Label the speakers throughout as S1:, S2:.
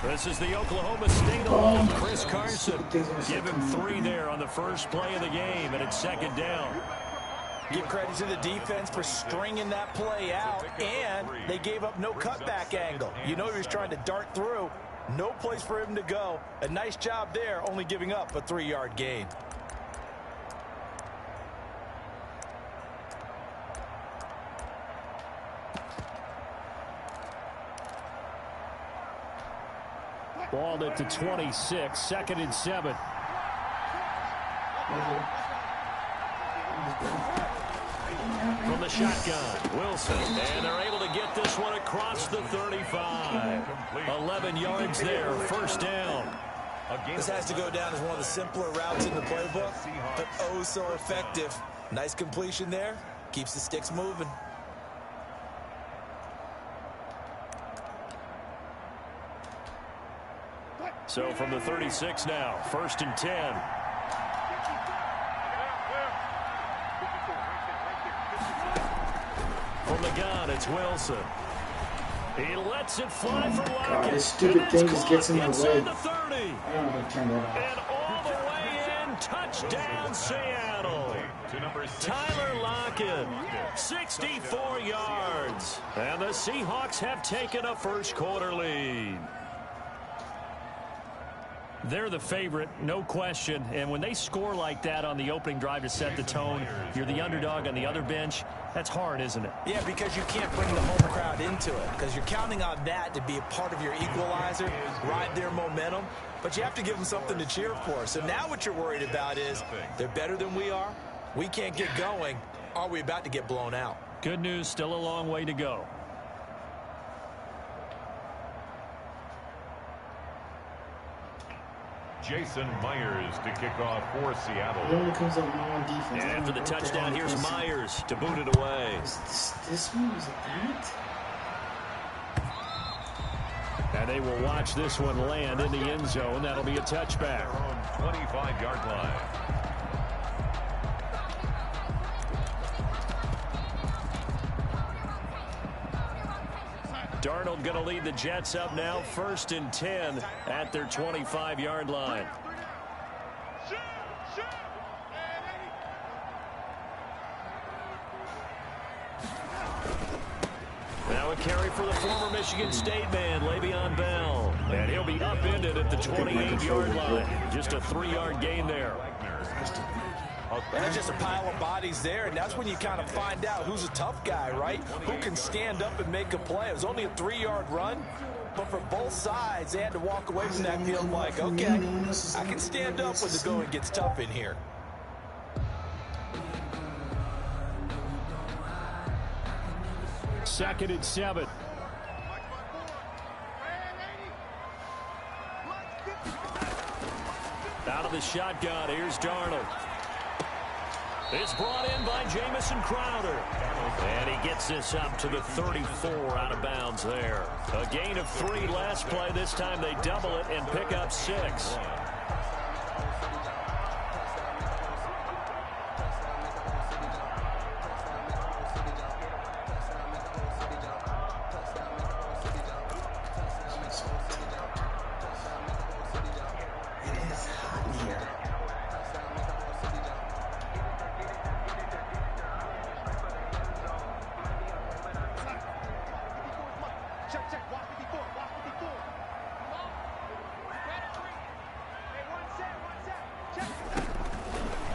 S1: This is the Oklahoma State alum, Chris Carson. Give him 3 there on the first play of the game, and it's 2nd down.
S2: Give credit to the defense for stringing that play out, and they gave up no cutback angle. You know he was trying to dart through. No place for him to go. A nice job there, only giving up a 3-yard gain.
S1: Ball at the 26, 2nd and 7. From the shotgun, Wilson, and they're able to get this one across the 35. 11 yards there, 1st down.
S2: This has to go down as one of the simpler routes in the playbook, but oh so effective. Nice completion there, keeps the sticks moving.
S1: So from the 36 now, 1st and 10. From the gun, it's Wilson. He lets it fly for Lockett.
S3: God, this stupid thing just gets in the way.
S1: The 30.
S3: I don't know if I turn that off.
S1: And all the way in, touchdown Seattle. Tyler Lockett, 64 yards. And the Seahawks have taken a first-quarter lead. They're the favorite, no question. And when they score like that on the opening drive to set the tone, you're the underdog on the other bench. That's hard, isn't it?
S2: Yeah, because you can't bring the home crowd into it, because you're counting on that to be a part of your equalizer, ride their momentum. But you have to give them something to cheer for. So now what you're worried about is they're better than we are. We can't get going. Are we about to get blown out?
S1: Good news, still a long way to go.
S4: Jason Myers to kick off for Seattle.
S3: It only comes up on defense.
S1: And after the touchdown, here's Myers to boot it away.
S3: This one? Was it that?
S1: And they will watch this one land in the end zone. That'll be a touchback.
S4: On 25-yard line.
S1: Darnold going to lead the Jets up now, 1st and 10 at their 25-yard line. Now a carry for the former Michigan State man, Le'Veon Bell. And he'll be upended at the 28-yard line. Just a 3-yard gain there.
S2: There's just a pile of bodies there, and that's when you kind of find out who's a tough guy, right? Who can stand up and make a play. It was only a 3-yard run, but for both sides, they had to walk away from that field like, okay, I can stand up when the going gets tough in here.
S1: Second and 7. Out of the shotgun, here's Darnold. It's brought in by Jamison Crowder. And he gets this up to the 34 out of bounds there. A gain of 3 last play. This time they double it and pick up 6.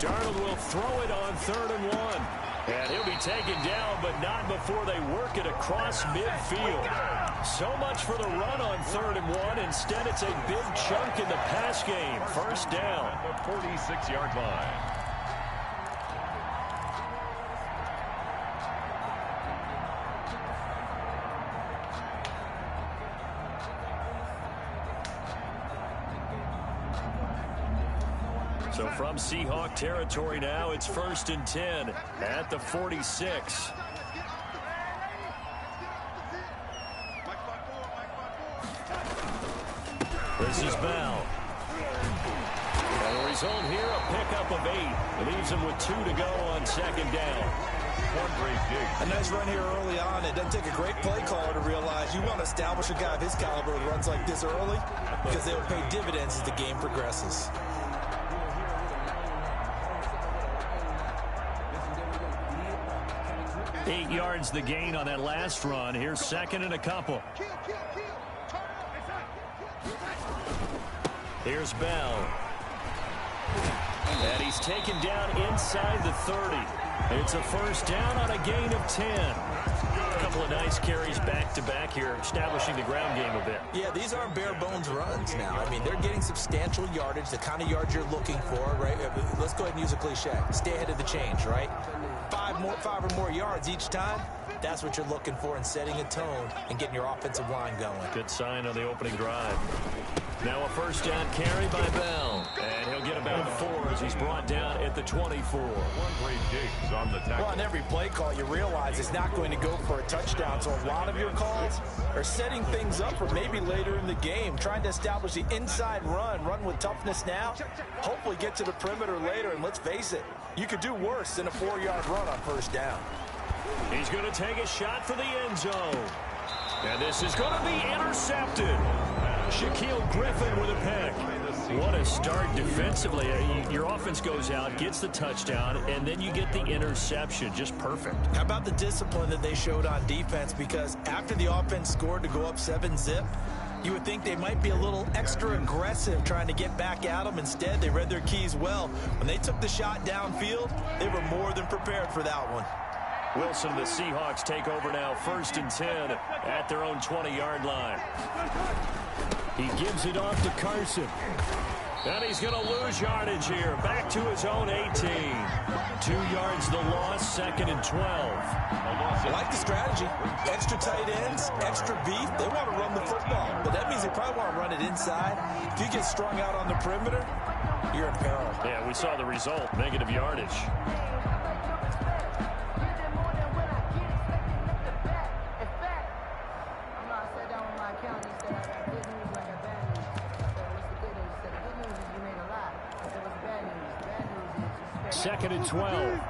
S1: Darnold will throw it on 3rd and 1. And he'll be taken down, but not before they work it across midfield. So much for the run on 3rd and 1. Instead, it's a big chunk in the pass game. 1st down.
S4: The 46-yard line.
S1: So from Seahawk territory now, it's 1st and 10 at the 46. This is Bell. And the result here, a pickup of 8. Leaves him with 2 to go on 2nd down.
S4: One great dig.
S2: A nice run here early on. It doesn't take a great play caller to realize you want to establish a guy of his caliber who runs like this early because they will pay dividends as the game progresses.
S1: Eight yards the gain on that last run. Here's second and a couple. Here's Bell. And he's taken down inside the 30. It's a first down on a gain of 10. A couple of nice carries back-to-back here, establishing the ground game a bit.
S2: Yeah, these aren't bare-bones runs now. I mean, they're getting substantial yardage, the kind of yards you're looking for, right? Let's go ahead and use a cliche. Stay ahead of the change, right? Five or more yards each time. That's what you're looking for in setting a tone and getting your offensive line going.
S1: Good sign on the opening drive. Now a first down carry by Bell. And he'll get about 4 as he's brought down at the 24.
S4: One great dig on the tackle.
S2: Well, on every play call, you realize it's not going to go for a touchdown. So a lot of your calls are setting things up for maybe later in the game, trying to establish the inside run with toughness now, hopefully get to the perimeter later. And let's face it, you could do worse than a 4-yard run on first down.
S1: He's going to take a shot for the end zone. And this is going to be intercepted. Shaquille Griffin with a pick. What a start defensively. Your offense goes out, gets the touchdown, and then you get the interception. Just perfect.
S2: How about the discipline that they showed on defense? Because after the offense scored to go up 7-zip, you would think they might be a little extra aggressive trying to get back at them. Instead, they read their keys well. When they took the shot downfield, they were more than prepared for that one.
S1: Wilson, the Seahawks take over now, 1st and 10 at their own 20-yard line. He gives it off to Carson. And he's going to lose yardage here. Back to his own 18. 2 yards the loss, 2nd and 12.
S2: I like the strategy. Extra tight ends, extra beef. They want to run the football, but that means they probably want to run it inside. If you get strung out on the perimeter, you're in peril.
S1: Yeah, we saw the result, negative yardage. Second and 12.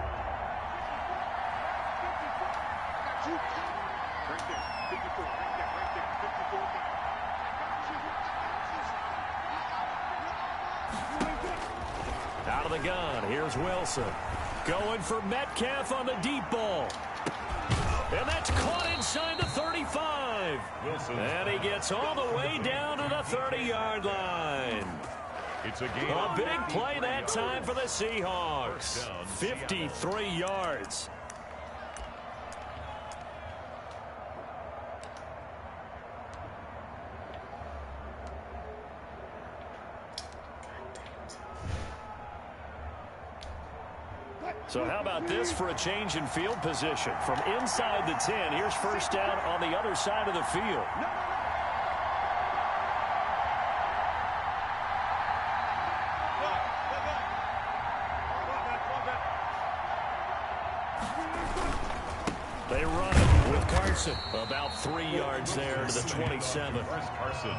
S1: Out of the gun. Here's Wilson. Going for Metcalf on the deep ball. And that's caught inside the 35.
S4: Wilson.
S1: And he gets all the way down to the 30-yard line.
S4: It's a game.
S1: A big play that time for the Seahawks. 53 yards. So how about this for a change in field position? From inside the 10, here's first down on the other side of the field. They run it with Carson. About 3 yards there to the 27.
S4: Carson.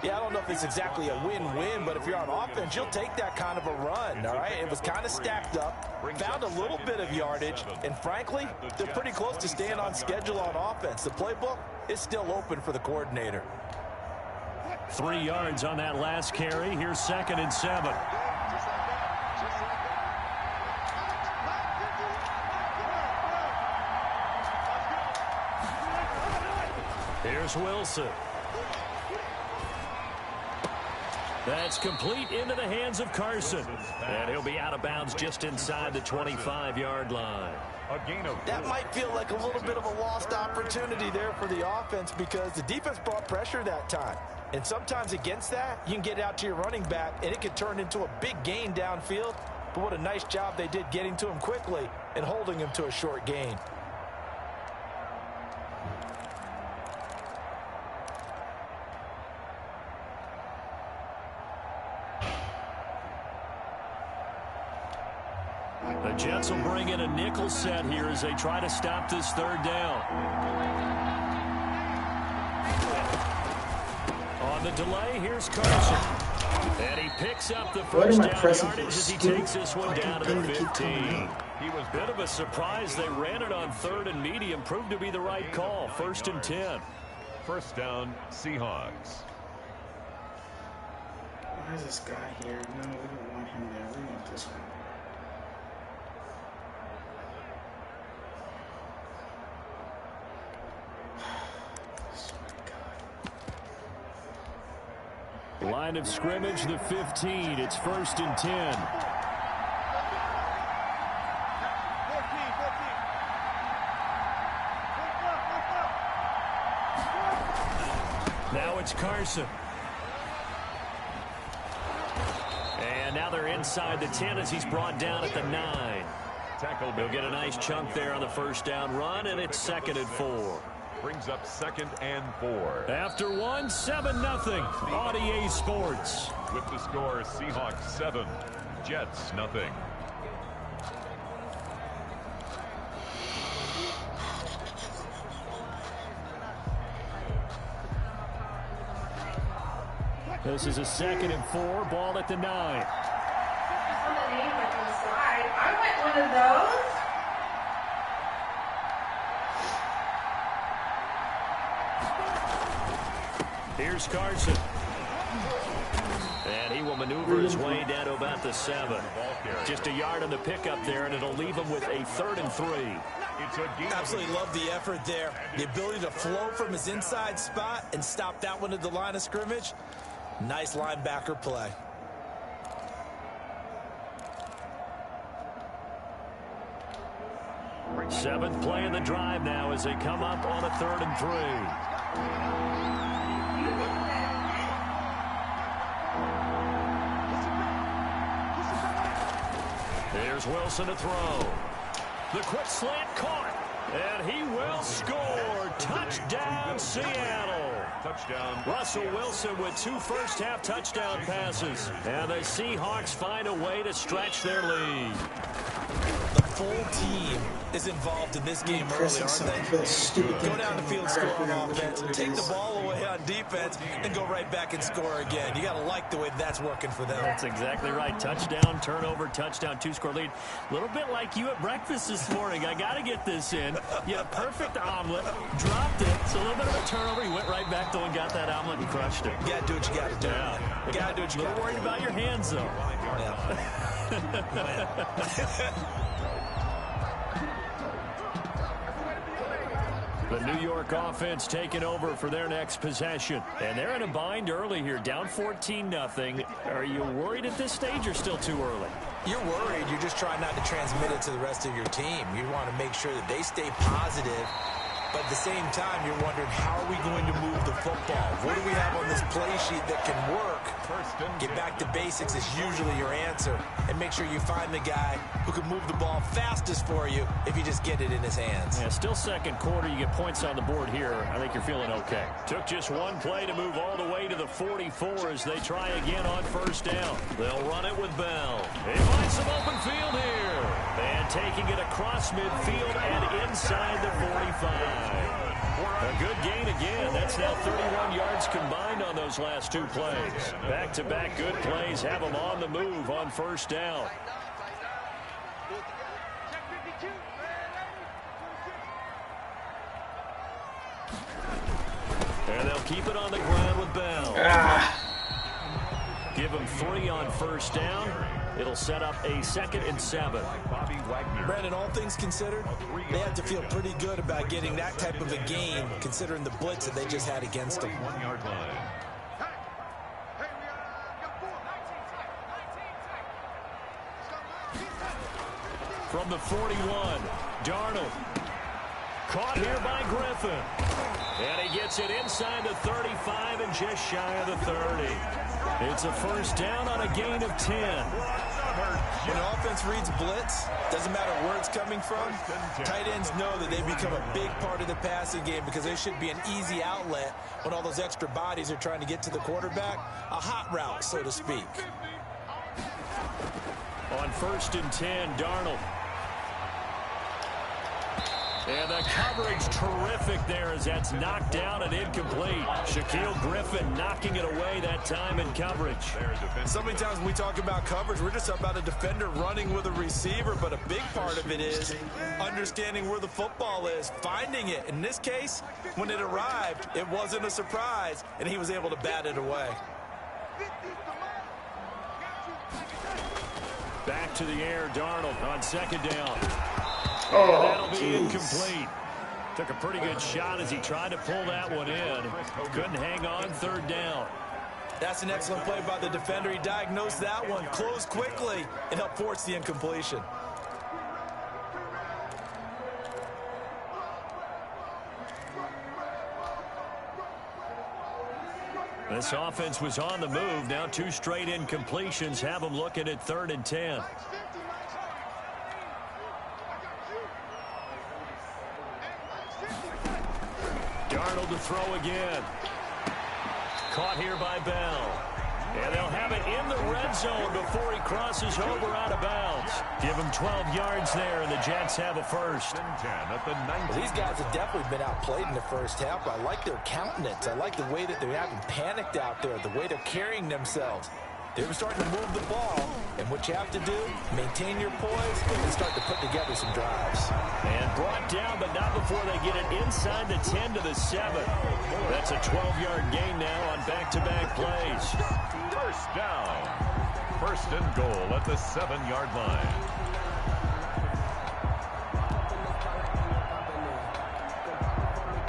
S2: Yeah, I don't know if it's exactly a win-win, but if you're on offense, you'll take that kind of a run, all right? It was kind of stacked up, found a little bit of yardage, and frankly, they're pretty close to staying on schedule on offense. The playbook is still open for the coordinator.
S1: 3 yards on that last carry. Here's 2nd and 7. Here's Wilson. That's complete into the hands of Carson. And he'll be out of bounds just inside the 25-yard line.
S2: That might feel like a little bit of a lost opportunity there for the offense because the defense brought pressure that time. And sometimes against that, you can get out to your running back, and it can turn into a big gain downfield. But what a nice job they did getting to him quickly and holding him to a short gain.
S1: The Jets will bring in a nickel set here as they try to stop this 3rd down. On the delay, here's Carson. And he picks up the first down yardage as he takes this one down to the 15.
S4: He was
S1: Bit of a surprise. They ran it on 3rd and medium. Proved to be the right call. 1st and 10.
S4: First down, Seahawks.
S3: Why is this guy here? No, we don't want him there. We want this one.
S1: Line of scrimmage, the 15. It's 1st and 10. Now it's Carson. And now they're inside the 10 as he's brought down at the 9. He'll get a nice chunk there on the first down run, and it's 2nd and 4.
S4: Brings up 2nd and 4.
S1: After 1, 7-0. On EA Sports.
S4: With the score, Seahawks 7, Jets nothing.
S1: This is a 2nd and 4. Ball at the 9.
S5: On the name on the side. I want one of those.
S1: Here's Carson. And he will maneuver his way down to about the 7. Just a yard on the pickup there, and it'll leave him with a 3rd and 3.
S2: Absolutely love the effort there. The ability to flow from his inside spot and stop that one at the line of scrimmage. Nice linebacker play.
S1: Seventh play of the drive now as they come up on a 3rd and 3. There's Wilson to throw. The quick slant caught. And he will score. Touchdown, Seattle.
S4: Touchdown.
S1: Russell Wilson with 2 first-half touchdown passes. And the Seahawks find a way to stretch their lead.
S2: The full team is involved in this game early, aren't they? Go down the field, score on offense, take the ball away on defense, and go right back and score again. You got to like the way that's working for them.
S1: That's exactly right. Touchdown, turnover, touchdown, 2-score lead. A little bit like you at breakfast this morning. I got to get this in. You had a perfect omelet, dropped it. So a little bit of a turnover. You went right back though and got that omelet and crushed it.
S2: You got to do what you got to do.
S1: Yeah.
S2: You got to do what you got to do.
S1: A little worried about your hands though. The New York offense taking over for their next possession. And they're in a bind early here, down 14-0. Are you worried at this stage or still too early?
S2: You're worried. You're just trying not to transmit it to the rest of your team. You want to make sure that they stay positive. But at the same time, you're wondering, how are we going to move the football? What do we have on this play sheet that can work? Get back to basics is usually your answer. And make sure you find the guy who can move the ball fastest for you if you just get it in his hands.
S1: Yeah, still second quarter. You get points on the board here. I think you're feeling okay. Took just one play to move all the way to the 44 as they try again on first down. They'll run it with Bell. He finds some open field here. And taking it across midfield and inside the 45. A good gain again. That's now 31 yards combined on those last 2 plays. Back-to-back good plays have them on the move on first down. And they'll keep it on the ground with Bell. Give him 3 on first down. It'll set up a 2nd and 7.
S2: Brandon, all things considered, they have to feel pretty good about getting that type of a gain, considering the blitz that they just had against them.
S4: 1-yard line.
S1: From the 41, Darnold. Caught here by Griffin. And he gets it inside the 35 and just shy of the 30. It's a first down on a gain of 10.
S2: When an offense reads blitz, doesn't matter where it's coming from, tight ends know that they become a big part of the passing game because they should be an easy outlet when all those extra bodies are trying to get to the quarterback. A hot route, so to speak.
S1: On 1st and 10, Darnold. And the coverage terrific there as that's knocked down and incomplete. Shaquille Griffin knocking it away that time in coverage.
S2: So many times when we talk about coverage, we're just about a defender running with a receiver, but a big part of it is understanding where the football is, finding it. In this case, when it arrived, it wasn't a surprise, and he was able to bat it away.
S1: Back to the air, Darnold on second down.
S3: Oh,
S1: That'll be
S3: geez.
S1: incomplete. Took a pretty good shot as he tried to pull that one in. Couldn't hang on third down.
S2: That's an excellent play by the defender. He diagnosed that one, closed quickly, and helped force the incompletion.
S1: This offense was on the move. Now 2 straight incompletions have them looking at 3rd and 10. Darnold to throw again. Caught here by Bell. And they'll have it in the red zone before he crosses over out of bounds. Give him 12 yards there, and the Jets have a first.
S2: Well, these guys have definitely been outplayed in the first half. I like their countenance. I like the way that they haven't panicked out there, the way they're carrying themselves. They were starting to move the ball, and what you have to do, maintain your poise and start to put together some drives.
S1: And brought down, but not before they get it inside the 10 to the 7. That's a 12-yard gain now on back-to-back plays.
S4: First down. First and goal at the 7-yard line.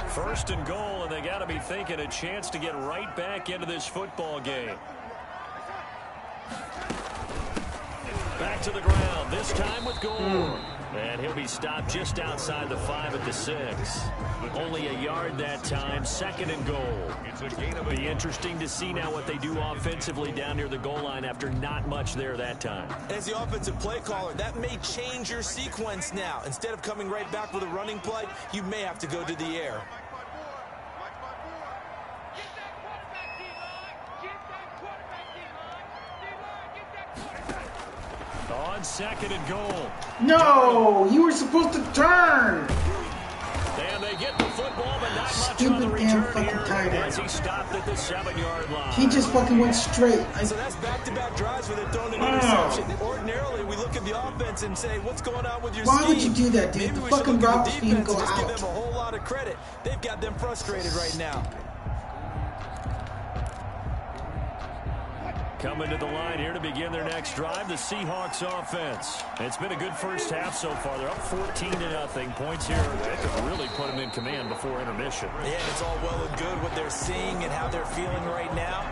S1: First and goal, and they got to be thinking a chance to get right back into this football game. Back to the ground, this time with Gore. And he'll be stopped just outside the 5 at the 6. Only a yard that time, 2nd and goal. It'll be interesting to see now what they do offensively down near the goal line after not much there that time.
S2: As the offensive play caller, that may change your sequence now. Instead of coming right back with a running play, you may have to go to the air.
S1: On 2nd and goal.
S3: No, you were supposed to turn.
S1: And they get the football, but not much
S3: Stupid
S1: on the
S3: damn
S1: return
S3: fucking
S1: here
S3: tight end.
S1: as he stopped at the 7-yard line.
S3: He just fucking went straight.
S2: So that's back-to-back drives where they've thrown an interception. Ordinarily, we look at the offense and say, what's going on with your scheme?
S3: Why would you do that, dude?
S2: Maybe
S3: The
S2: we should
S3: fucking
S2: look at
S3: routes
S2: the
S3: being
S2: defense
S3: go
S2: and just give
S3: out.
S2: them a whole lot of credit. They've got them frustrated right now.
S1: Coming to the line here to begin their next drive, the Seahawks offense. It's been a good first half so far. They're up 14-0. Points here that could really put them in command before intermission.
S2: Yeah, it's all well and good what they're seeing and how they're feeling right now.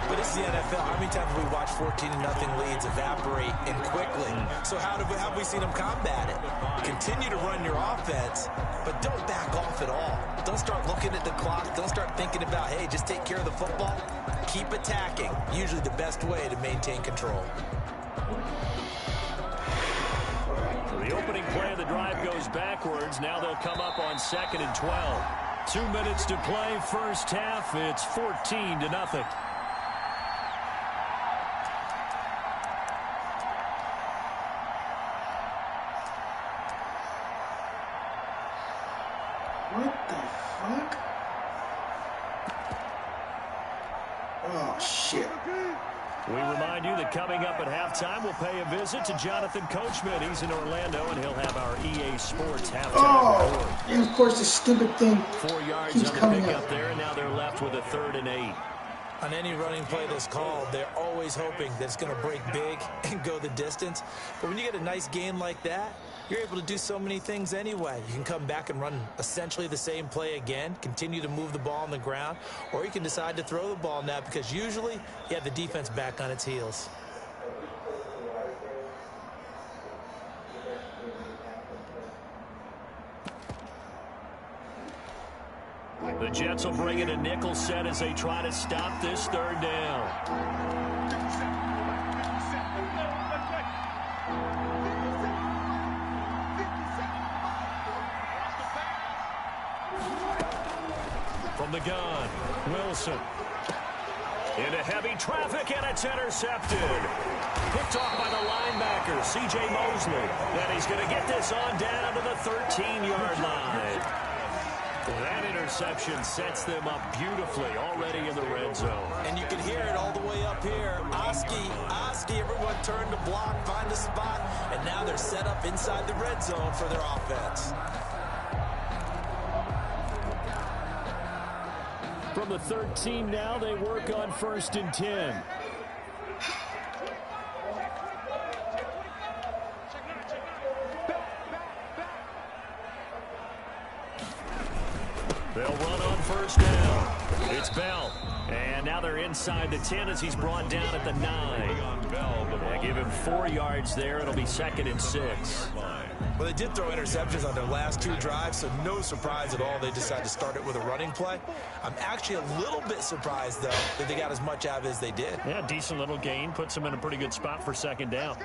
S2: But it's the NFL. How many times have we watched 14-0 leads evaporate and quickly? So how have we seen them combat it? Continue to run your offense, but don't back off at all. Don't start looking at the clock. Don't start thinking about, hey, just take care of the football. Keep attacking. Usually the best way to maintain control.
S1: The opening play of the drive goes backwards. Now they'll come up on 2nd and 12. 2 minutes to play, first half. It's 14-0.
S3: What the fuck? Oh, shit.
S1: We remind you that coming up at halftime, we'll pay a visit to Jonathan Coachman. He's in Orlando, and he'll have our EA Sports halftime report.
S3: And of course, the stupid thing
S1: 4 yards
S3: keeps
S1: on the
S3: coming
S1: pickup
S3: up.
S1: there, and now they're left with a 3rd and 8.
S2: On any running play that's called, they're always hoping that it's going to break big and go the distance. But when you get a nice game like that, you're able to do so many things anyway. You can come back and run essentially the same play again, continue to move the ball on the ground, or you can decide to throw the ball now because usually you have the defense back on its heels.
S1: The Jets will bring in a nickel set as they try to stop this 3rd down. From the gun, Wilson. Into heavy traffic, and it's intercepted. Picked off by the linebacker, C.J. Mosley. And he's going to get this on down to the 13-yard line. That interception sets them up beautifully already in the red zone.
S2: And you can hear it all the way up here. Oski, everyone turned to block, find a spot, and now they're set up inside the red zone for their offense.
S1: From the 13 now, they work on 1st and 10. They'll run on 1st down. It's Bell. And now they're inside the 10 as he's brought down at the 9. They give him 4 yards there. It'll be 2nd and 6.
S2: Well, they did throw interceptions on their last 2 drives, so no surprise at all they decided to start it with a running play. I'm actually a little bit surprised, though, that they got as much out of it as they did.
S1: Yeah, decent little gain. Puts them in a pretty good spot for 2nd down.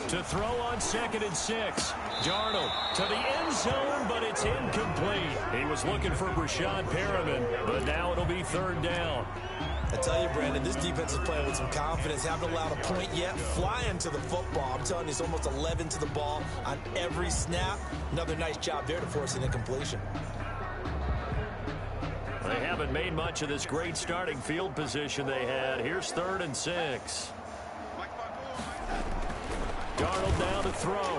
S1: To throw on 2nd and 6. Darnold to the end zone, but it's incomplete. He was looking for Brashad Perriman, but now it'll be 3rd down.
S2: I tell you, Brandon, this defense is playing with some confidence. Haven't allowed a point yet. Flying to the football. I'm telling you, it's almost 11 to the ball on every snap. Another nice job there to force an incompletion.
S1: They haven't made much of this great starting field position they had. Here's 3rd and 6. Darnold down to throw.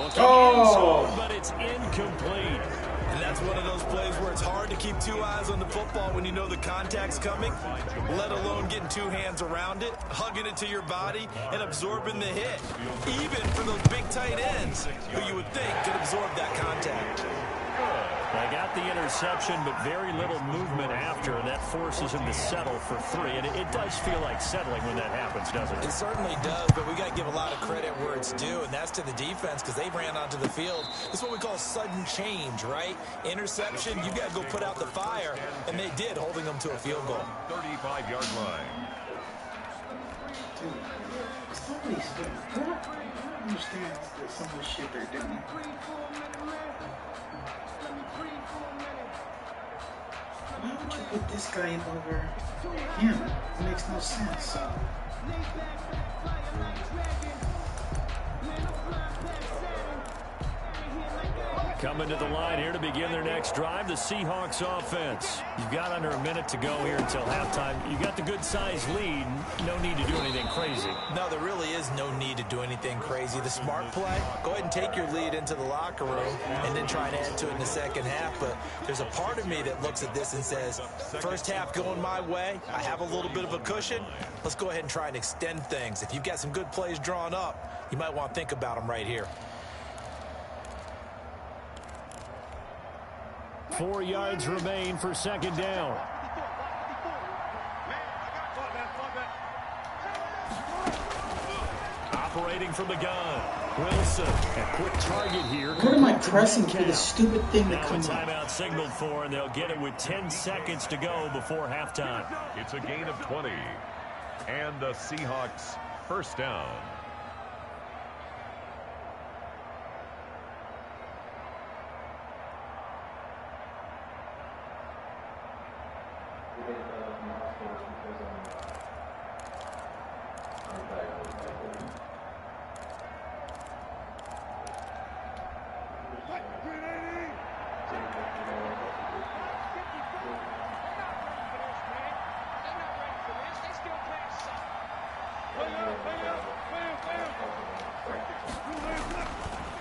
S1: Looking end zone, but it's incomplete.
S2: And that's one of those plays where it's hard to keep 2 eyes on the football when you know the contact's coming, let alone getting 2 hands around it, hugging it to your body, and absorbing the hit. Even for those big tight ends, who you would think could absorb that contact.
S1: They got the interception, but very little movement after, and that forces him to settle for 3. And it does feel like settling when that happens, doesn't it?
S2: It certainly does, but we got to give a lot of credit where it's due, and that's to the defense because they ran onto the field. It's what we call sudden change, right? Interception, you got to go put out the fire, and they did, holding them to a field goal.
S4: 35-yard line.
S3: Dude, somebody's doing. I don't understand some of the shit they're doing. Why would you put this guy in over him? It makes no sense.
S1: Coming to the line here to begin their next drive, the Seahawks offense. You've got under a minute to go here until halftime. You got the good-sized lead. No need to do anything crazy.
S2: No, there really is no need to do anything crazy. The smart play, go ahead and take your lead into the locker room and then try to add to it in the second half. But there's a part of me that looks at this and says, first half going my way, I have a little bit of a cushion. Let's go ahead and try and extend things. If you've got some good plays drawn up, you might want to think about them right here.
S1: 4 yards remain for 2nd down. Operating from the gun. Wilson, a quick target here.
S3: What am I pressing for this stupid thing to
S1: Now a
S3: come up?
S1: timeout signaled for, and they'll get it with 10 seconds to go before halftime.
S4: It's a gain of 20. And the Seahawks 1st down.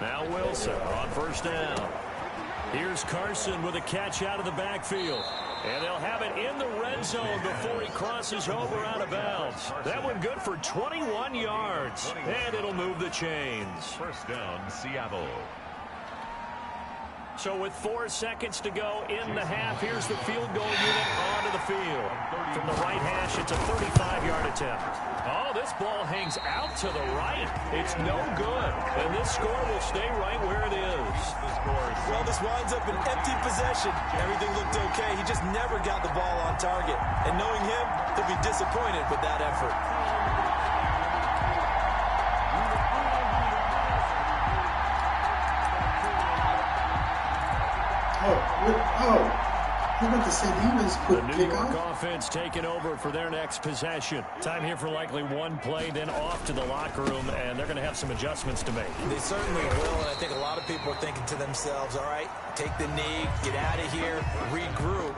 S1: Now Wilson on 1st down. Here's Carson with a catch out of the backfield. And they'll have it in the red zone before he crosses over out of bounds. That one good for 21 yards. And it'll move the chains.
S4: 1st down, Seattle.
S1: So with 4 seconds to go in the half, here's the field goal unit onto the field. From the right hash, it's a 35-yard attempt. Oh, this ball hangs out to the right. It's no good. And this score will stay right where it is.
S2: Well, this winds up an empty possession. Everything looked okay. He just never got the ball on target. And knowing him, he'll be disappointed with that effort.
S3: I was about to say, he was quick
S1: The New York
S3: kickoff.
S1: offense taking over for their next possession. Time here for likely one play, then off to the locker room, and they're going to have some adjustments to make.
S2: They certainly will, and I think a lot of people are thinking to themselves, all right, take the knee, get out of here, regroup.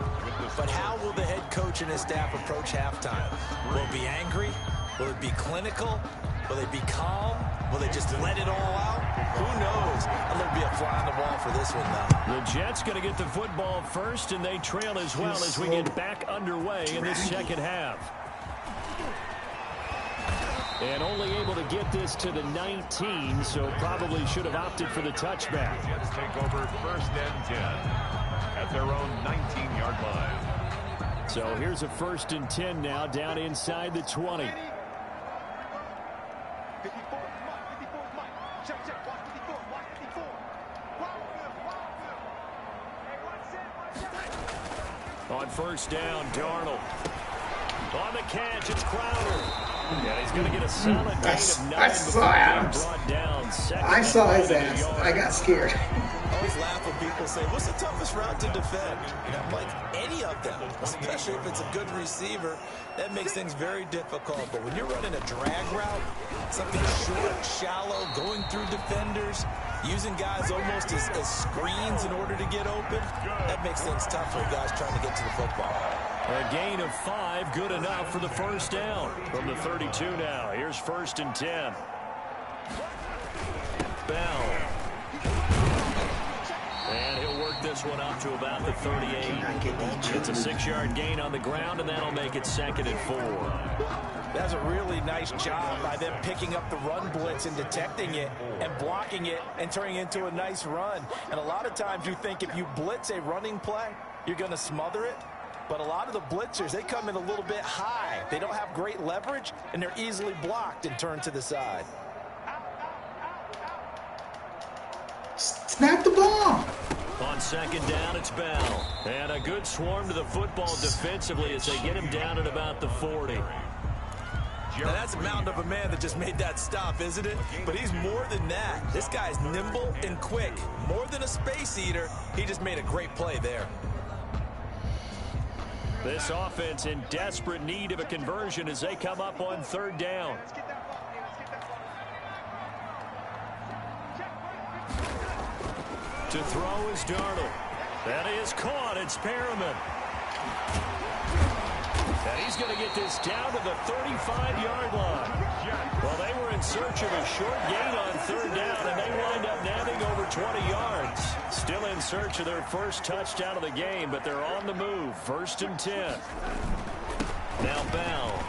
S2: But how will the head coach and his staff approach halftime? Will it be angry? Will it be clinical? Will they be calm? Will they just let it all out? Who knows? And there'll be a fly on the wall for this one, though.
S1: The Jets going to get the football first, and they trail as well as we get back underway in this second half. And only able to get this to the 19, so probably should have opted for the touchback.
S4: Jets take over 1st and 10 at their own 19-yard line.
S1: So here's a 1st and 10 now, down inside the 20. On 1st down, Darnold. On the catch, it's Crowder. Yeah, he's going to get a solid gain of 9 before being brought down.
S3: I saw his ass. I got scared.
S2: I always laugh when people say, what's the toughest route to defend? And I'm like, any of them, especially if it's a good receiver. That makes things very difficult. But when you're running a drag route, something short, shallow, going through defenders, using guys almost as screens in order to get open, that makes things tough for guys trying to get to the football.
S1: A gain of 5, good enough for the 1st down. From the 32 now, here's 1st and 10. Bell. And he'll work this one up to about the 38. It's a 6-yard gain on the ground, and that'll make it 2nd and 4.
S2: That's a really nice job by them picking up the run blitz and detecting it and blocking it and turning it into a nice run. And a lot of times you think if you blitz a running play, you're going to smother it. But a lot of the blitzers, they come in a little bit high. They don't have great leverage, and they're easily blocked and turned to the side.
S3: Snap the ball.
S1: On 2nd down, it's Bell. And a good swarm to the football defensively as they get him down at about the 40.
S2: Now that's a mountain of a man that just made that stop, isn't it? But he's more than that. This guy's nimble and quick. More than a space eater, he just made a great play there.
S1: This offense in desperate need of a conversion as they come up on 3rd down. To throw is Darnold. That is caught. It's Perriman. And he's going to get this down to the 35-yard line. Well, they were in search of a short gain on 3rd down, and they wind up nabbing over 20 yards. Still in search of their first touchdown of the game, but they're on the move. 1st and 10. Now Bell.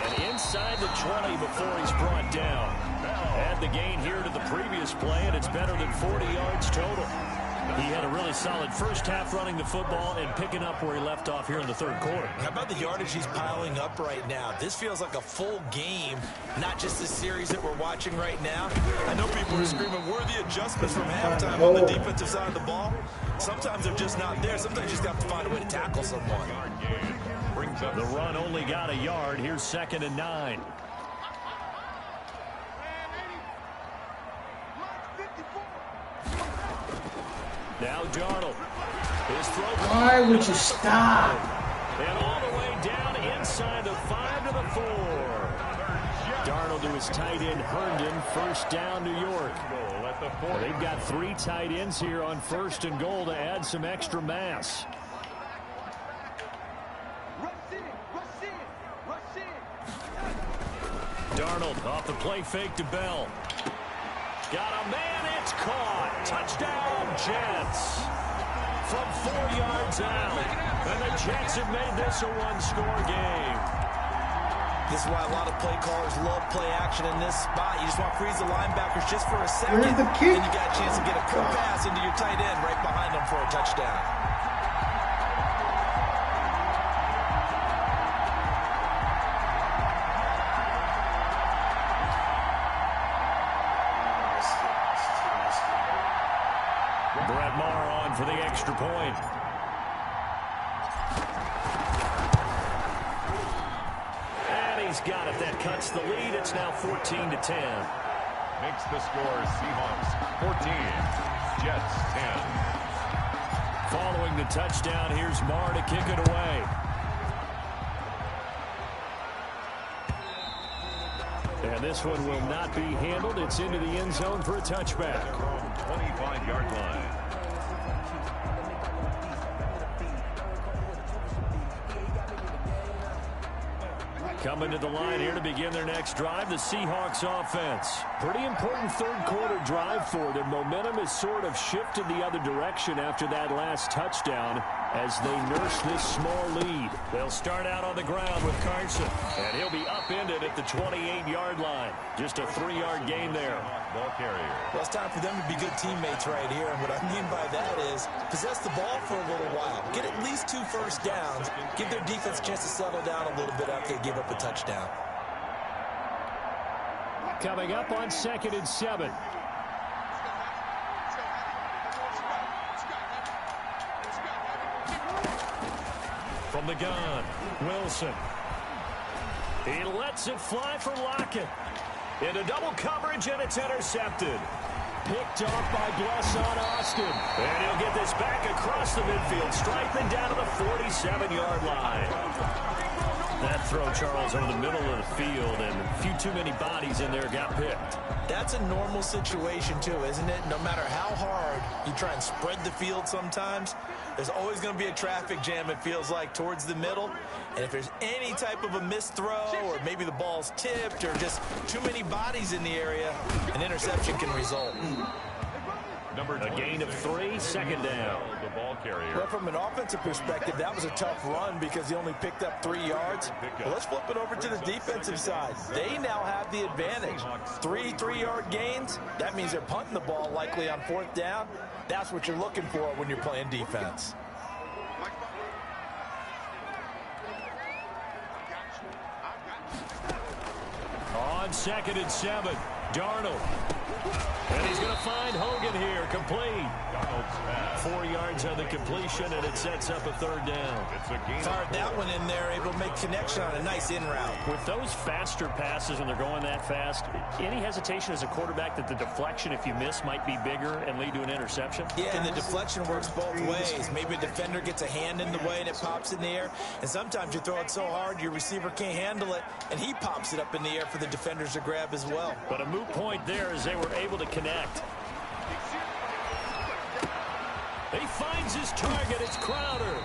S1: And inside the 20 before he's brought down. Add the gain here to the previous play, and it's better than 40 yards total. He had a really solid first half running the football and picking up where he left off here in the 3rd quarter.
S2: How about the yardage he's piling up right now? This feels like a full game, not just the series that we're watching right now. I know people are screaming, worthy adjustments from halftime on the defensive side of the ball. Sometimes they're just not there. Sometimes you just have to find a way to tackle someone.
S1: The run only got a yard. Here's 2nd and 9. Now Darnold. His throw.
S3: Why would you stop?
S1: And all the way down inside the 5 to the 4. Darnold to his tight end Herndon. 1st down, New York. Well, they've got 3 tight ends here on 1st and goal to add some extra mass. Darnold off the play fake to Bell. Got a man, it's caught. Touchdown, Jets. From 4 yards out. And the Jets have made this a one-score game.
S2: This is why a lot of play callers love play action in this spot. You just want to freeze the linebackers just for a second.
S3: Where's the kick?
S2: And you got a chance to get a quick pass into your tight end right behind them for a touchdown.
S1: Brett Maher on for the extra point. And he's got it. That cuts the lead. It's now 14-10.
S4: Makes the score Seahawks 14, Jets 10.
S1: Following the touchdown, here's Marr to kick it away. And this one will not be handled. It's into the end zone for a touchback.
S4: 25-yard line.
S1: Coming to the line here to begin their next drive, the Seahawks offense. Pretty important third-quarter drive for them. Momentum has sort of shifted the other direction after that last touchdown as they nurse this small lead. They'll start out on the ground with Carson, and he'll be upended at the 28-yard line. Just a 3-yard gain there.
S4: Ball carrier.
S2: Well, it's time for them to be good teammates right here. And what I mean by that is possess the ball for a little while. Get at least 2 first downs. Give their defense a chance to settle down a little bit after they give up a touchdown.
S1: Coming up on 2nd and 7. From the gun, Wilson. He lets it fly for Lockett. Into double coverage, and it's intercepted. Picked off by Blesson Austin. And he'll get this back across the midfield stripe and down to the 47-yard line. That throw, Charles, over the middle of the field, and a few too many bodies in there got picked.
S2: That's a normal situation, too, isn't it? No matter how hard you try and spread the field sometimes, there's always going to be a traffic jam, it feels like, towards the middle. And if there's any type of a missed throw, or maybe the ball's tipped, or just too many bodies in the area, an interception can result.
S1: A gain of 3, 2nd down.
S4: The ball carrier.
S2: Well, from an offensive perspective, that was a tough run because he only picked up 3 yards. Well, let's flip it over to the defensive side. They now have the advantage. 3 3-yard gains. That means they're punting the ball likely on 4th down. That's what you're looking for when you're playing defense.
S1: On 2nd and 7, Darnold. And he's going to find Hogan here, complete. 4 yards on the completion, and it sets up a 3rd down.
S4: It's a gain.
S2: Fired that one in there, able to make connection on a nice in route.
S1: With those faster passes when they're going that fast, any hesitation as a quarterback that the deflection, if you miss, might be bigger and lead to an interception?
S2: Yeah, and the deflection works both ways. Maybe a defender gets a hand in the way and it pops in the air. And sometimes you throw it so hard your receiver can't handle it, and he pops it up in the air for the defenders to grab as well.
S1: But a moot point there as they were able to connect. He finds his target. It's Crowder.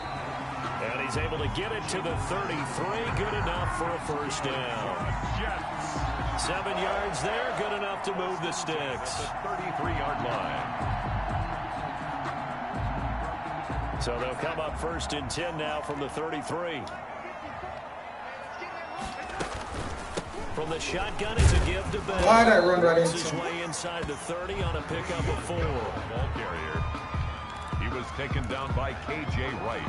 S1: And he's able to get it to the 33. Good enough for a 1st down. 7 yards there. Good enough to move the sticks.
S4: The 33-yard line.
S1: So they'll come up 1st and 10 now from the 33. From the shotgun, it's a give to Bell.
S3: Why'd I run right into
S1: his
S3: him?
S1: way inside the 30 on a pickup of 4.
S4: Ball carrier. He was taken down by K.J. Wright.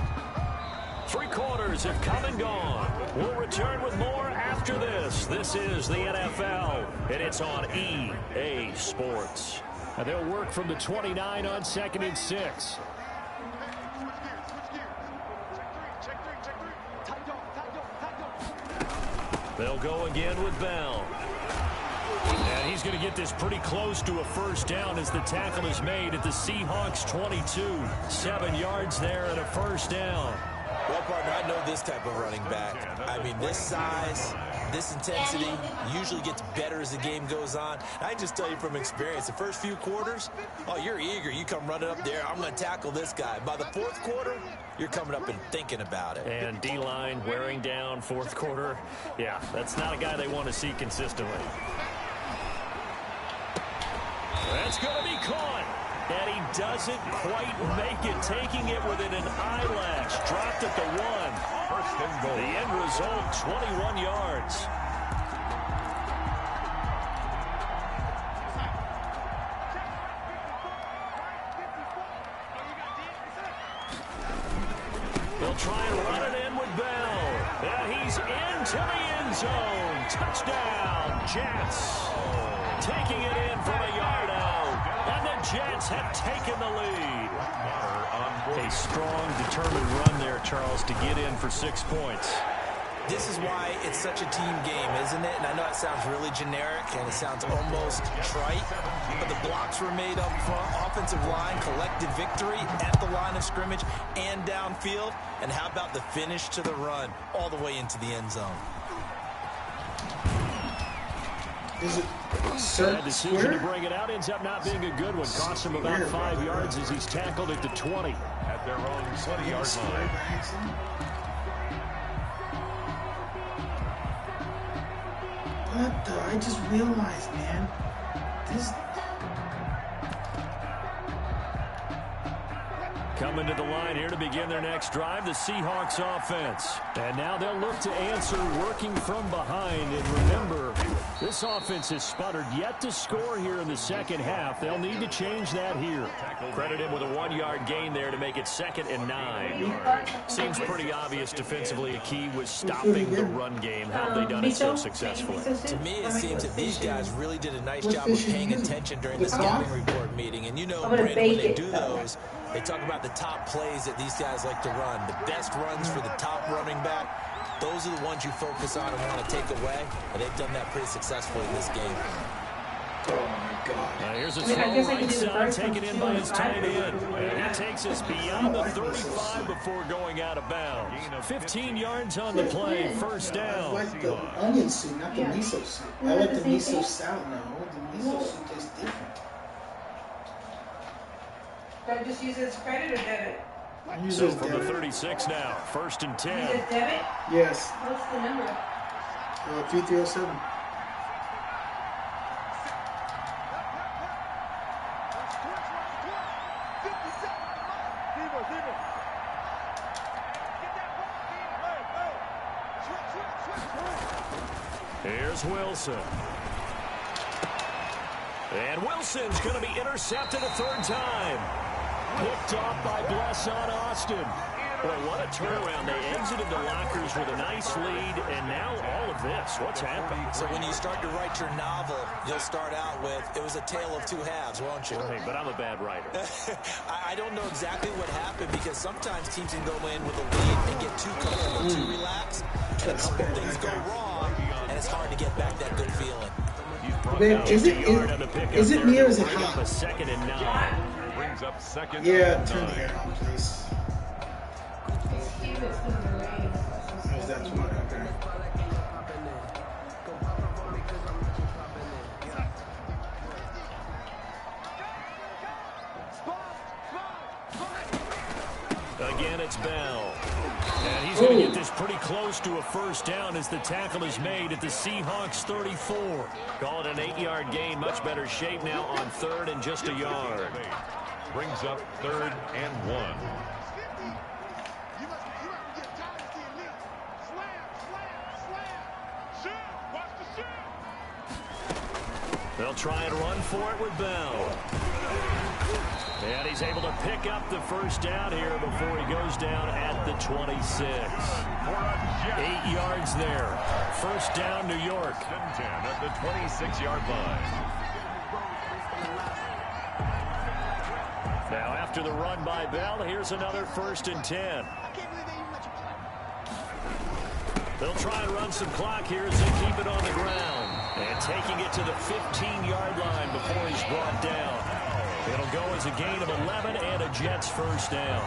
S1: 3 quarters have come and gone. We'll return with more after this. This is the NFL, and it's on EA Sports. And they'll work from the 29 on 2nd and 6. They'll go again with Bell. And he's going to get this pretty close to a 1st down as the tackle is made at the Seahawks 22. 7 yards there and a 1st down.
S2: Well, partner, I know this type of running back. I mean, this size, this intensity usually gets better as the game goes on. I just tell you from experience, the first few quarters, oh, you're eager. You come running up there, I'm going to tackle this guy. By the 4th quarter, you're coming up and thinking about it.
S1: And D-line wearing down 4th quarter. Yeah, that's not a guy they want to see consistently. That's going to be caught. And he doesn't quite make it, taking it within an eyelash. Dropped at the 1.
S4: 1st and goal.
S1: The end result, 21 yards. They'll try and run it in with Bell. And he's into the end zone. Touchdown, Jets. Taking it in from a yard out. And the Jets have taken the lead. A strong, determined run there, Charles, to get in for 6 points.
S2: This is why it's such a team game, isn't it? And I know it sounds really generic and it sounds almost trite, but the blocks were made up front. Offensive line collected victory at the line of scrimmage and downfield. And how about the finish to the run all the way into the end zone?
S3: Is it
S1: That decision to bring it out ends up not being a good one. Cost him about 5 yards as he's tackled at the 20.
S4: At their own 20-yard line.
S3: What the? I just realized, man. This.
S1: Coming to the line here to begin their next drive, the Seahawks offense. And now they'll look to answer working from behind. And remember, this offense has sputtered yet to score here in the second half. They'll need to change that here. Credit him with a 1-yard gain there to make it 2nd and 9. Seems pretty obvious defensively a key was stopping the run game. How have they done it so successfully?
S2: To me, it seems that these guys really did a nice job of paying attention during the scouting report meeting. And you know, Brandon, when they do those, they talk about the top plays that these guys like to run. The best runs for the top running back. Those are the ones you focus on and want to take away. And they've done that pretty successfully in this game.
S3: Oh, my God.
S1: Now here's a throw right side, taken in by his tight end. And that takes us beyond the 35 before going out of bounds. 15 yards on the play, first down.
S3: I like the onion soup, not the miso soup. I like the miso salad now. The miso soup tastes different.
S5: Do I just use it as credit or debit?
S1: So from the 36 now, 1st and 10.
S5: Use it as debit?
S3: Yes.
S5: What's the number?
S3: 3307.
S1: Here's Wilson. And Wilson's going to be intercepted a 3rd time. Picked off by Bless on Austin. Boy, what a turnaround. They exited the lockers with a nice lead, and now all of this. What's happened?
S2: So when you start to write your novel, you'll start out with, it was a tale of 2 halves, won't you?
S1: Hey, but I'm a bad writer.
S2: I don't know exactly what happened because sometimes teams can go in with a lead and get too comfortable, too relaxed, and a couple things go wrong, and it's hard to get back that good feeling.
S3: Man, is it me or is it hot?
S1: A 2nd and 9.
S4: Brings up 2nd
S3: Yeah,
S4: and
S3: turn the
S4: 9.
S3: air on, please.
S5: It's cute. It's going to rain.
S3: Oh, that's what, okay.
S1: Again, it's Bell. And he's going to get this pretty close to a 1st down as the tackle is made at the Seahawks 34. Call it an 8-yard gain. Much better shape now on 3rd and just a yard.
S4: Brings up 3rd and 1.
S1: They'll try and run for it with Bell. And he's able to pick up the 1st down here before he goes down at the 26. 8 yards there. 1st down, New York.
S4: 10 at the 26-yard line.
S1: Now after the run by Bell, here's another 1st and 10. They'll try and run some clock here as they keep it on the ground. And taking it to the 15-yard line before he's brought down. It'll go as a gain of 11 and a Jets 1st down.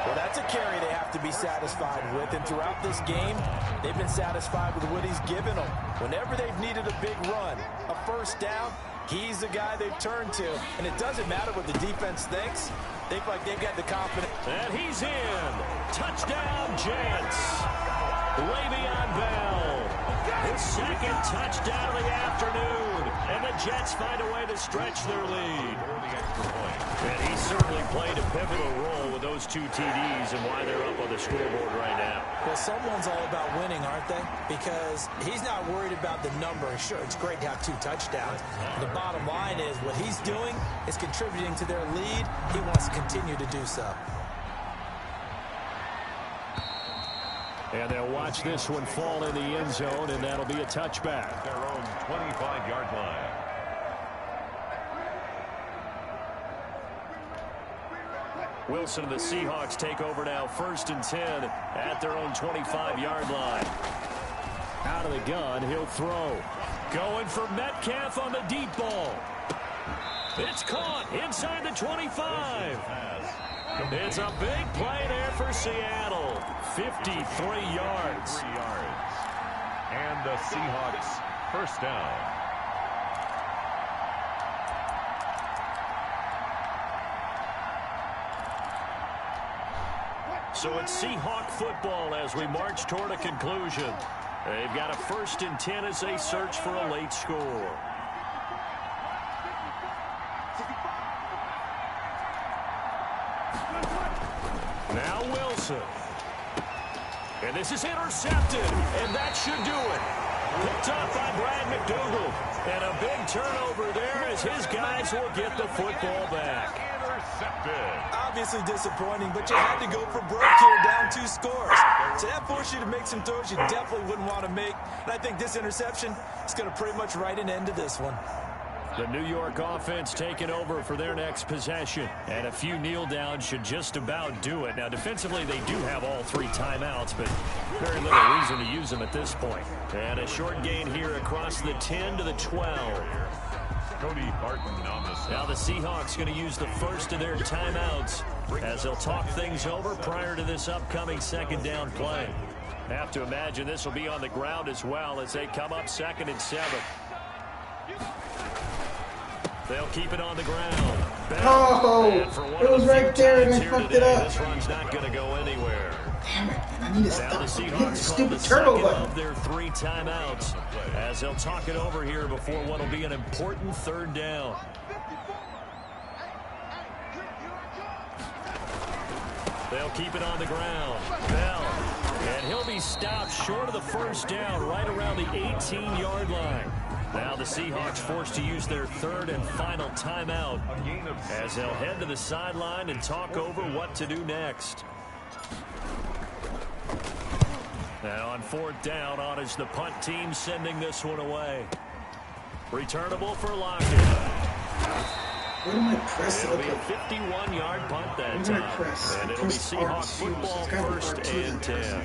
S2: Well, that's a carry they have to be satisfied with. And throughout this game, they've been satisfied with what he's given them. Whenever they've needed a big run, a 1st down, he's the guy they've turned to. And it doesn't matter what the defense thinks. They feel like they've got the confidence.
S1: And he's in. Touchdown, Jets. Le'Veon Bell. His 2nd touchdown of the afternoon. And the Jets find a way to stretch their lead. And he certainly played a pivotal role with those 2 TDs and why they're up on the scoreboard right now.
S2: Well, someone's all about winning, aren't they? Because he's not worried about the number. Sure, it's great to have 2 touchdowns. The bottom line is what he's doing is contributing to their lead. He wants to continue to do so.
S1: And they'll watch this one fall in the end zone, and that'll be a touchback.
S4: Their own 25-yard line.
S1: Wilson and the Seahawks take over now, 1st and 10 at their own 25-yard line. Out of the gun, he'll throw. Going for Metcalf on the deep ball. It's caught inside the 25. It's a big play there for Seattle. 53 yards.
S4: And the Seahawks first down.
S1: So it's Seahawk football as we march toward a conclusion. They've got a 1st and 10 as they search for a late score. Now Wilson. And this is intercepted, and that should do it. Picked up by Brad McDougal. And a big turnover there as his guys will get the football back.
S4: Intercepted.
S2: Obviously disappointing, but you had to go for broke here, down 2 scores. So that forced you to make some throws you definitely wouldn't want to make. And I think this interception is going to pretty much write an end to this one.
S1: The New York offense taking over for their next possession. And a few kneel downs should just about do it. Now, defensively, they do have all 3 timeouts, but very little reason to use them at this point. And a short gain here across the 10 to the 12.
S4: Cody Barton on the side.
S1: Now the Seahawks going to use the first of their timeouts as they'll talk things over prior to this upcoming 2nd down play. Have to imagine this will be on the ground as well as they come up 2nd and 7. They'll keep it on the ground.
S3: Oh, it was right there and I fucked it up.
S1: This run's not going to go anywhere.
S3: Damn it, man, I need to
S1: Now
S3: stop
S1: the
S3: hitting
S1: Seahawks
S3: the stupid
S1: call the
S3: turbo
S1: 2nd
S3: button.
S1: of their 3 timeouts as they'll talk it over here before what will be an important 3rd down. They'll keep it on the ground. Bell. And he'll be stopped short of the 1st down right around the 18-yard line. Now the Seahawks forced to use their 3rd and final timeout as they'll head to the sideline and talk over what to do next. Now on 4th down, on is the punt team sending this one away. Returnable for Lockett.
S3: What am I pressing?
S1: It'll be a 51-yard punt that time. And it'll be Seahawk football 1st and 10.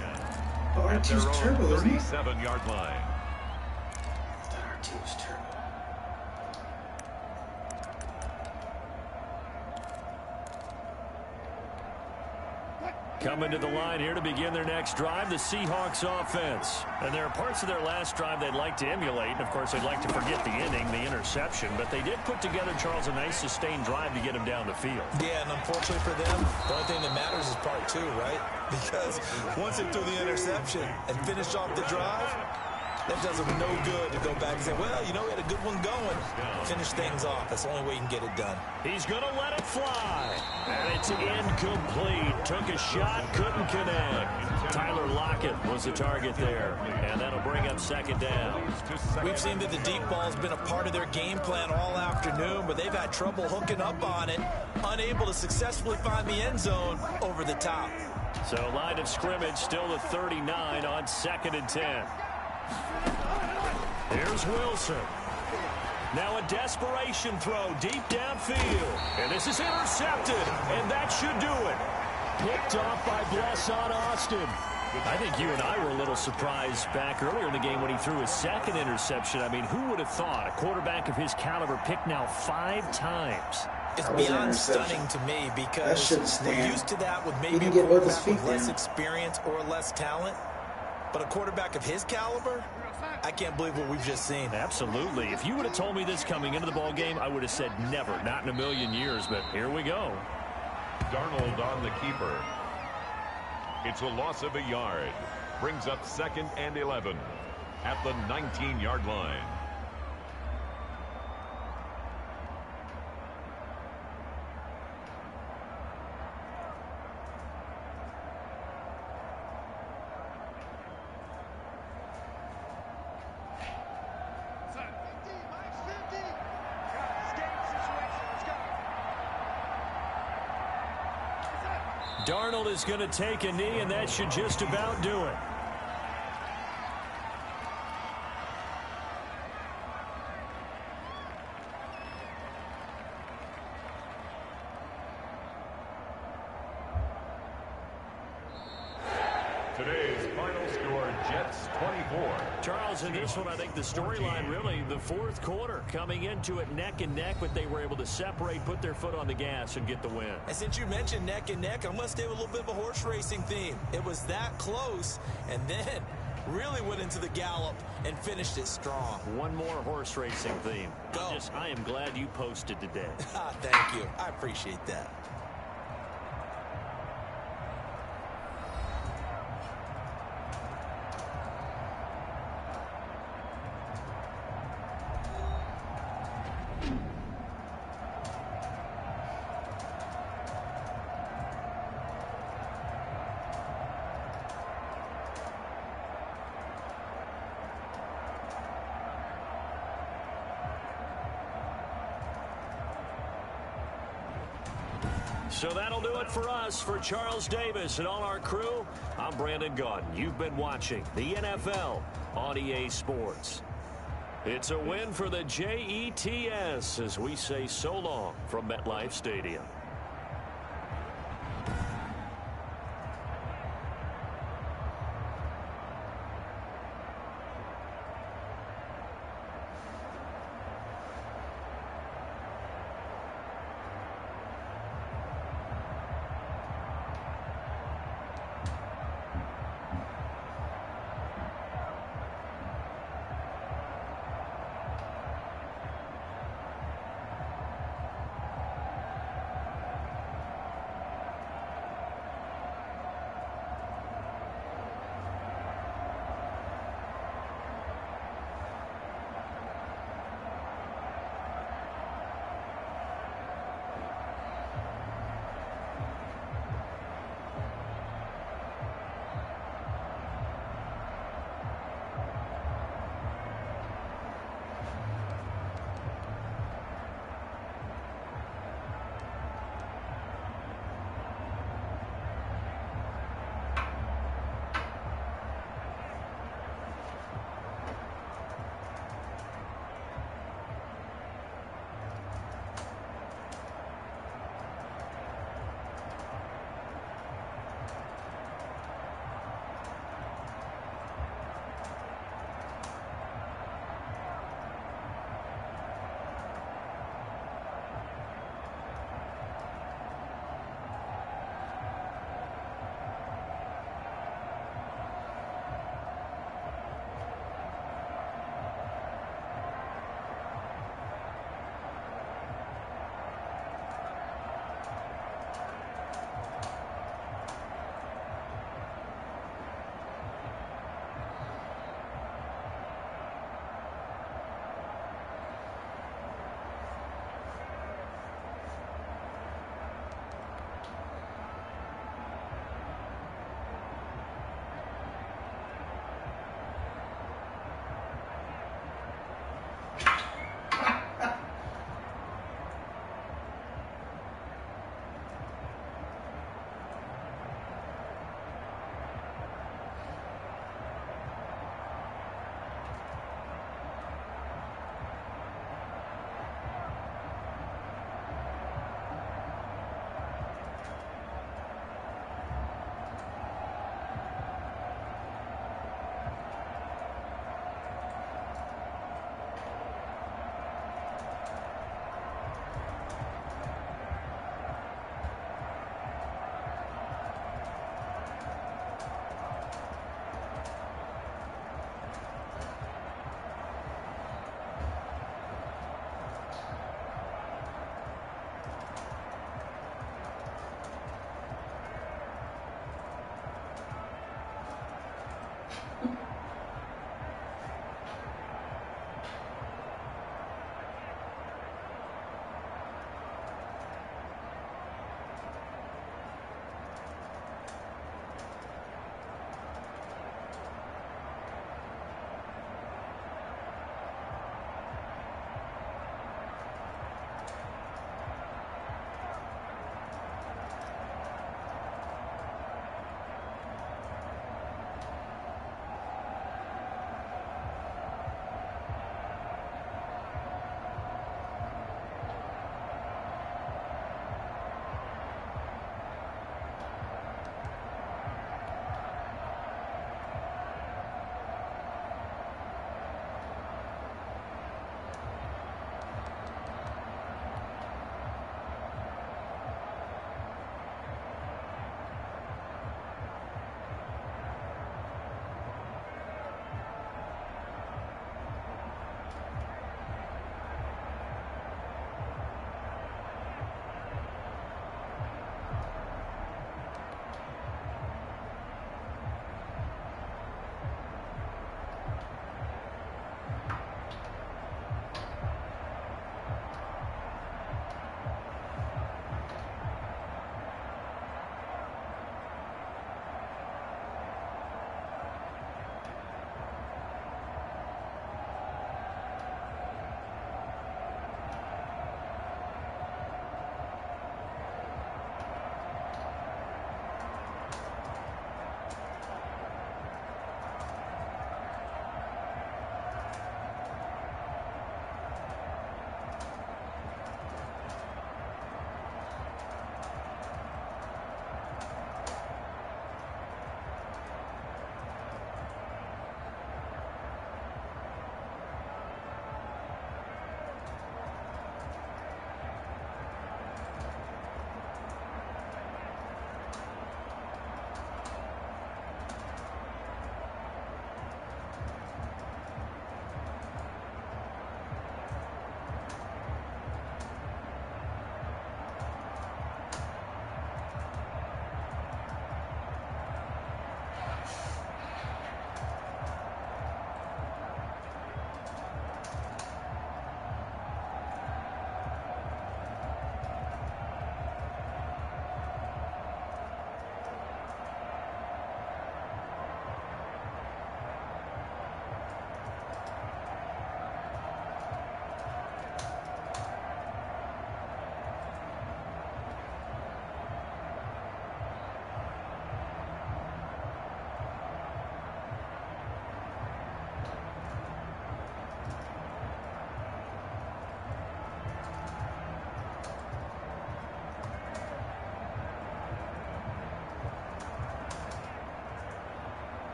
S3: Oh, R2's turbo, isn't it?
S4: 37-yard line.
S3: R2's turbo.
S1: Coming to the line here to begin their next drive, the Seahawks offense. And there are parts of their last drive they'd like to emulate. And, of course, they'd like to forget the inning, the interception. But they did put together, Charles, a nice sustained drive to get him down the field.
S2: Yeah, and unfortunately for them, the only thing that matters is part 2, right? Because once they threw the interception and finished off the drive, that does them no good to go back and say, well, you know, we had a good one going. Finish things off. That's the only way you can get it done.
S1: He's going to let it fly. And it's incomplete. Took a shot, couldn't connect. Tyler Lockett was the target there. And that'll bring up 2nd down.
S2: We've seen that the deep ball's been a part of their game plan all afternoon, but they've had trouble hooking up on it, unable to successfully find the end zone over the top.
S1: So line of scrimmage still the 39 on 2nd and 10. Here's Wilson. Now a desperation throw deep downfield. And this is intercepted. And that should do it. Picked off by Blesson Austin. I think you and I were a little surprised back earlier in the game when he threw his 2nd interception. I mean, who would have thought a quarterback of his caliber picked now 5 times?
S2: It's beyond stunning to me because we're used to that with maybe a quarterback with less experience or less talent. But a quarterback of his caliber, I can't believe what we've just seen.
S1: Absolutely. If you would have told me this coming into the ball game, I would have said never, not in a million years. But here we go.
S4: Darnold on the keeper. It's a loss of a yard. Brings up 2nd and 11 at the 19-yard line.
S1: Darnold is going to take a knee, and that should just about do it.
S4: Today's final score, Jets 24.
S1: Charles, in this one, I think the storyline really, the fourth quarter, coming into it neck and neck, but they were able to separate, put their foot on the gas, and get the win.
S2: And since you mentioned neck and neck, I'm going to stay with a little bit of a horse racing theme. It was that close, and then really went into the gallop and finished it strong.
S1: One more horse racing theme.
S2: Go.
S1: I am glad you posted today.
S2: Thank you. I appreciate that.
S1: So that'll do it for us. For Charles Davis and all our crew, I'm Brandon Gaudin. You've been watching the NFL on EA Sports. It's a win for the Jets as we say so long from MetLife Stadium.